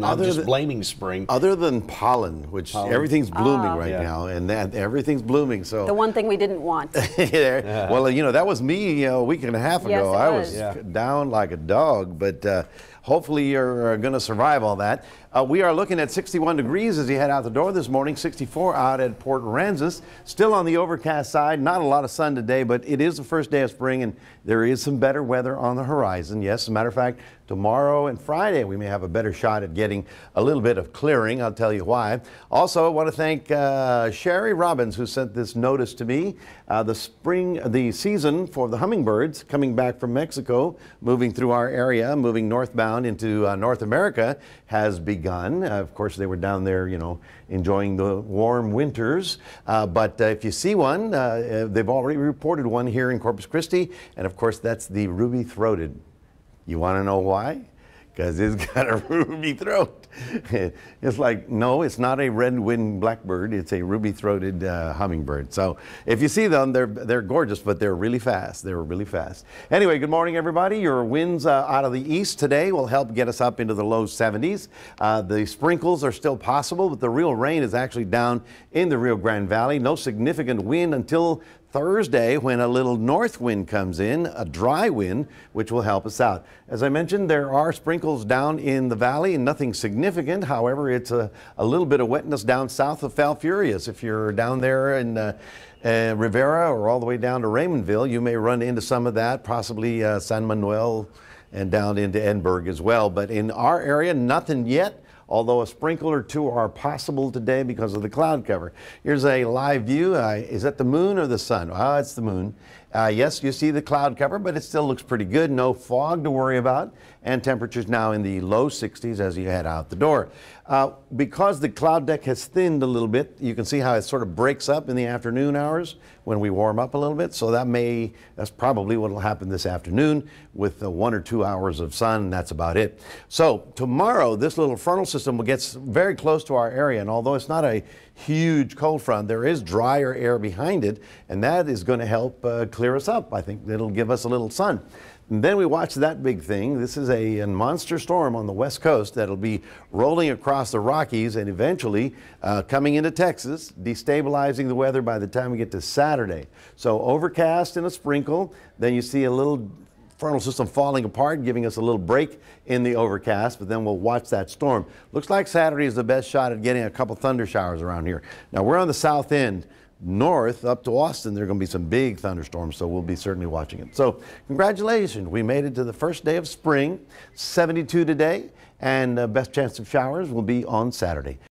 I'm just blaming spring. Other than pollen, which everything's blooming right now, and everything's blooming. So the one thing we didn't want. Well, you know, that was me a week and a half ago. I was down like a dog, but hopefully you're going to survive all that. We are looking at 61 degrees as you head out the door this morning, 64 out at Port Aransas. Still on the overcast side, not a lot of sun today, but it is the first day of spring and there is some better weather on the horizon. Yes, as a matter of fact, tomorrow and Friday we may have a better shot at getting a little bit of clearing. I'll tell you why. Also, I want to thank Sherry Robbins, who sent this notice to me. The season for the hummingbirds coming back from Mexico, moving through our area, moving northbound into North America, has begun. Of course, they were down there, you know, enjoying the warm winters. But if you see one, they've already reported one here in Corpus Christi. And of course, that's the ruby-throated. You want to know why? Because it's got a ruby throat. It's like, no, it's not a red-winged blackbird. It's a ruby-throated hummingbird. So if you see them, they're gorgeous, but they're really fast. They're really fast. Anyway, good morning, everybody. Your winds out of the east today will help get us up into the low 70s. The sprinkles are still possible, but the real rain is actually down in the Rio Grande Valley. No significant wind until Thursday, when a little north wind comes in, a dry wind, which will help us out. As I mentioned, there are sprinkles down in the valley and nothing significant. However, it's a little bit of wetness down south of Falfurrias. If you're down there in Rivera or all the way down to Raymondville, you may run into some of that, possibly San Manuel and down into Edinburgh as well. But in our area, nothing yet, although a sprinkle or two are possible today because of the cloud cover. Here's a live view. Is that the moon or the sun? Oh, it's the moon. Yes, you see the cloud cover, but it still looks pretty good. No fog to worry about, and temperatures now in the low 60s as you head out the door. Because the cloud deck has thinned a little bit, you can see how it sort of breaks up in the afternoon hours when we warm up a little bit. So that's probably what will happen this afternoon with 1 or 2 hours of sun, and that's about it. So tomorrow, this little frontal system will get very close to our area, and although it's not a huge cold front, there is drier air behind it, and that is going to help clear us up. I think it'll give us a little sun. And then we watch that big thing. This is a monster storm on the west coast that'll be rolling across the Rockies and eventually coming into Texas, destabilizing the weather by the time we get to Saturday. So overcast and a sprinkle, then you see a little frontal system falling apart, giving us a little break in the overcast, but then we'll watch that storm. Looks like Saturday is the best shot at getting a couple thunder showers around here. Now we're on the south end. North up to Austin, there are going to be some big thunderstorms, so we'll be certainly watching it. So congratulations, we made it to the first day of spring, 72 today, and best chance of showers will be on Saturday.